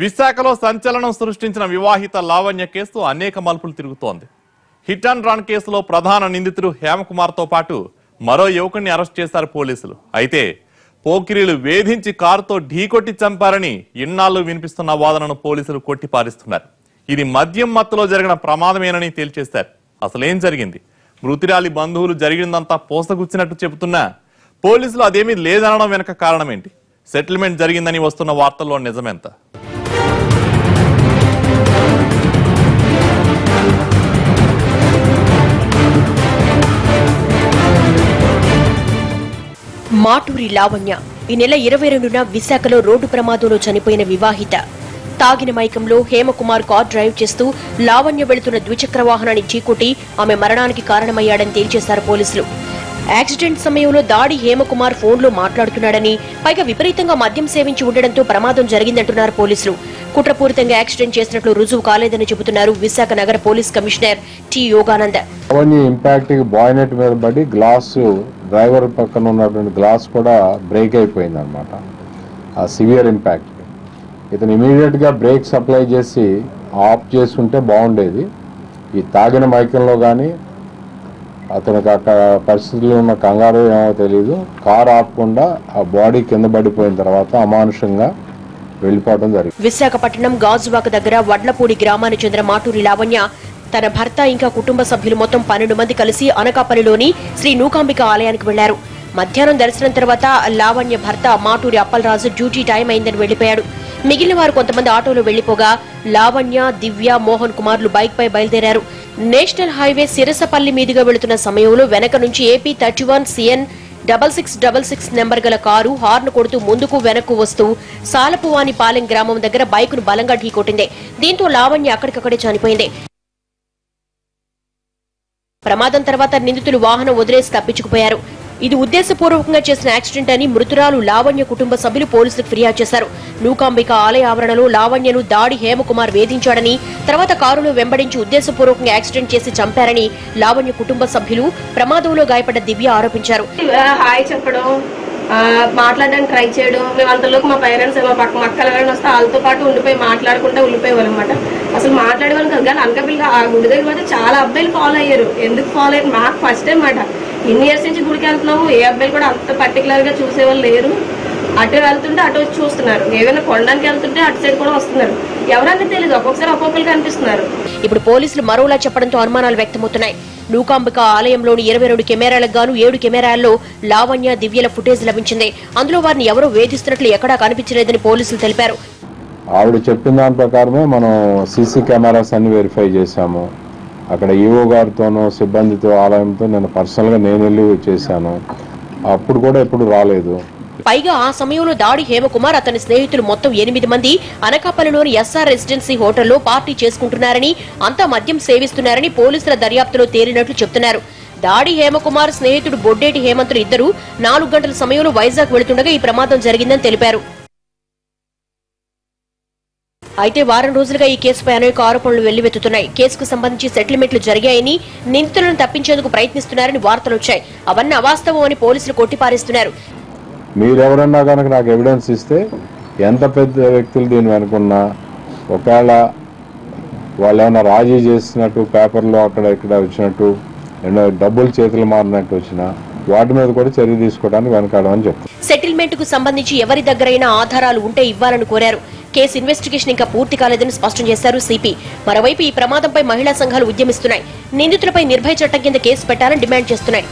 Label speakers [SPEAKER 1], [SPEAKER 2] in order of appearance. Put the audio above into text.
[SPEAKER 1] విశాఖలో సంచలనం సృష్టించిన వివాహిత లావణ్య కేసు అనేక మలుపులు తిరుగుతోంది. హిట్ అండ్ రన్ కేసులో ప్రధాన నిందితుడు హేమకుమార్ తో పాటు మరో యువకుడిని అరెస్ట్ చేశారు పోలీసులు. అయితే పోకిరీలు వేధించి కారుతో ఢీకొట్టి చంపారని ఇన్నాళ్లు వినిపిస్తున్న వాదనను పోలీసులు కొట్టిపారిస్తున్నారు. ఇది మద్యం మత్తులో జరిగిన ప్రమాదమేనని తేల్చేశారు. అసలేం జరిగింది? మృతురాలి బంధువులు జరిగిందంతా పోసగుచ్చినట్టు చెబుతున్నా పోలీసులు అదేమీ లేదనడం వెనక కారణం ఏంటి? సెటిల్మెంట్ జరిగిందని వస్తున్న వార్తల్లో నిజమెంత?
[SPEAKER 2] మాటూరి లావణ్య ఈ నెల 22న విశాఖలో రోడ్డు ప్రమాదంలో చనిపోయిన వివాహిత. తాగిన మైకంలో హేమకుమార్ కార్ డ్రైవ్ చేస్తూ లావణ్య వెళుతున్న ద్విచక్ర వాహనాన్ని చీకొట్టి ఆమె మరణానికి కారణమయ్యాడని తేల్చేశారు పోలీసులు. యాక్సిడెంట్ సమయంలో దాడి హేమకుమార్ ఫోన్లో మాట్లాడుతున్నాడని, పైగా విపరీతంగా మద్యం సేవించి ఉండడంతో ప్రమాదం జరిగిందంటున్నారు పోలీసులు. కుట్రపూరితంగా యాక్సిడెంట్ చేసినట్లు రుజువు కాలేదని చెబుతున్నారు విశాఖ నగర police commissioner T Yoganand.
[SPEAKER 3] Impact bayonet మీద పడి గ్లాసు డ్రైవర్ పక్కన ఉన్నటువంటి గ్లాస్ కూడా బ్రేక్ అయిపోయింది అనమాట. ఆ సివియర్ ఇంపాక్ట్. ఇతను ఇమీడియట్ గా బ్రేక్ సప్లై చేసి ఆఫ్ చేసుకుంటే బాగుండేది. ఈ తాగిన మైకంలో కానీ అతనికి అక్కడ పరిస్థితుల్లో ఉన్న కంగారు ఏమో తెలియదు, కారు ఆపకుండా ఆ బాడీ కింద పడిపోయిన తర్వాత అమానుషంగా వెళ్లిపోవడం జరిగింది.
[SPEAKER 2] విశాఖపట్నం గాజువాక దగ్గర వడ్లపూడి గ్రామానికి చెందిన మాటూరి లావణ్య తన భర్త ఇంకా కుటుంబ సభ్యులు మొత్తం 12 మంది కలిసి అనకాపల్లిలోని శ్రీ నూకాంబిక ఆలయానికి వెళ్లారు. మధ్యాహ్నం దర్శనం తర్వాత లావణ్య భర్త మాటూరి అప్పలరాజు డ్యూటీ టైం అయిందని వెళ్లిపోయాడు. మిగిలిన వారు కొంతమంది ఆటోలో వెళ్లిపోగా లావణ్య, దివ్య, మోహన్ కుమార్లు బైక్ పై బయలుదేరారు. నేషనల్ హైవే సిరసపల్లి మీదుగా వెళుతున్న సమయంలో వెనక నుంచి ఏపీ 31 CN 6666 నెంబర్ గల కారు హార్న్ కొడుతూ ముందుకు వెనక్కు వస్తూ సాలపువానిపాలెం గ్రామం దగ్గర బైకును బలంగా ఢీకొట్టింది. దీంతో లావణ్య అక్కడికక్కడే చనిపోయింది. ప్రమాదం తర్వాత నిందితులు వాహనం వదిలేసి తప్పించుకుపోయారు. ఇది ఉద్దేశపూర్వకంగా చేసిన యాక్సిడెంట్ అని మృతురాలు లావణ్య కుటుంబ సభ్యులు పోలీసులకు ఫిర్యాదు చేశారు. నూకాంబిక ఆలయ ఆవరణలో లావణ్యను దాడి హేమకుమార్ వేధించాడని, తర్వాత కారులో వెంబడించి ఉద్దేశపూర్వకంగా యాక్సిడెంట్ చేసి చంపారని లావణ్య కుటుంబ సభ్యులు, ప్రమాదంలో గాయపడ్డ దివ్య ఆరోపించారు.
[SPEAKER 4] హాయ్ చెప్పడం, మాట్లాడడానికి ట్రై చేయడం, మేము అంతలోకి మా పేరెంట్స్ మా పక్క మక్కలు ఎవరైనా వస్తే వాళ్ళతో పాటు ఉండిపోయి మాట్లాడుకుంటూ ఉండిపోయేవాళ్ళు అనమాట. అసలు మాట్లాడేవాళ్ళు కాదు కానీ అనకాపల్లిగా ఆ గుడి దగ్గర అయితే చాలా అబ్బాయిలు ఫాలో అయ్యారు. ఎందుకు ఫాలో అయ్యారు? మాకు ఫస్ట్ టైం మాట. ఇన్ని ఇయర్స్ నుంచి గుడికి వెళ్తున్నాము, ఏ అబ్బాయిలు కూడా అంత పర్టికులర్ గా చూసేవాళ్ళు లేరు. అటు వెళ్తుంటే అటు వచ్చి చూస్తున్నారు, ఏమైనా కొనడానికి వెళ్తుంటే అటు సైడ్ కూడా వస్తున్నారు. ఎవరన్నా తెలియదు, ఒక్కొక్కసారి ఒక్కొక్కరు కనిపిస్తున్నారు.
[SPEAKER 2] ఇప్పుడు పోలీసులు మరోలా చెప్పడంతో అనుమానాలు వ్యక్తమవుతున్నాయి. నూకాంబిక ఆలయంలోని 22 కెమెరాలకు గాను 7 కెమెరాల్లో లావణ్య, దివ్యల ఫుటేజ్ లభించింది. అందులో వారిని ఎవరో వేధిస్తున్నట్లు ఎక్కడా కనిపించలేదని పోలీసులు తెలిపారు.
[SPEAKER 3] ఆవిడ చెప్పిన దాని ప్రకారమే మనం సీసీ కెమెరాస్ అన్ని వెరిఫై చేశాము. అక్కడ ఈవో గారితోనూ సిబ్బందితో ఆలయంతో నేను పర్సనల్ గా నేను వెళ్ళి చేశాను. అప్పుడు కూడా ఎప్పుడు రాలేదు.
[SPEAKER 2] పైగా ఆ సమయంలో దాడి హేమకుమార్, అతని స్నేహితులు మొత్తం 8 మంది అనకాపల్లిలోని ఎస్ఆర్ రెసిడెన్సీ హోటల్లో పార్టీ చేసుకుంటున్నారని, అంతా మద్యం సేవిస్తున్నారని పోలీసుల దర్యాప్తులో తేలినట్లు చెప్తున్నారు. దాడి హేమకుమార్ స్నేహితుడు బొడ్డేటి హేమంతులు ఇద్దరు 4 గంటల సమయంలో వైజాగ్ వెళుతుండగా ఈ ప్రమాదం జరిగిందని తెలిపారు. అయితే వారం రోజులుగా ఈ కేసుపై అనేక ఆరోపణలు వెల్లువెత్తుతున్నాయి. కేసుకు సంబంధించి సెటిల్మెంట్లు జరిగాయని, నిందితులను తప్పించేందుకు ప్రయత్నిస్తున్నారని వార్తలొచ్చాయి. అవన్నీ అవాస్తవం అని పోలీసులు కొట్టిపారేస్తున్నారు.
[SPEAKER 3] మీరెవరన్నా కనుక నాకు ఎవిడెన్స్ ఇస్తే, ఎంత పెద్ద వ్యక్తులు దీన్ని వెనుకున్నా, ఒకవేళ వాళ్ళు ఏమైనా రాజీ చేసినట్టు పేపర్లో అక్కడ ఇక్కడ వచ్చినట్టు, డబ్బులు చేతులు మారినట్టు వచ్చినా వాటి మీద కూడా చర్య తీసుకోవడానికి వెనకాడమని చెప్తారు.
[SPEAKER 2] సెటిల్మెంట్ కు సంబంధించి ఎవరి దగ్గరైనా ఆధారాలు ఉంటే ఇవ్వాలని కోరారు. కేసు ఇన్వెస్టిగేషన్ ఇంకా పూర్తి కాలేదని స్పష్టం చేశారు సిపి. మరోవైపు ఈ ప్రమాదంపై మహిళా సంఘాలు ఉద్యమిస్తున్నాయి. నిందితులపై నిర్భయ చట్టం కింద కేసు పెట్టాలని డిమాండ్ చేస్తున్నాయి.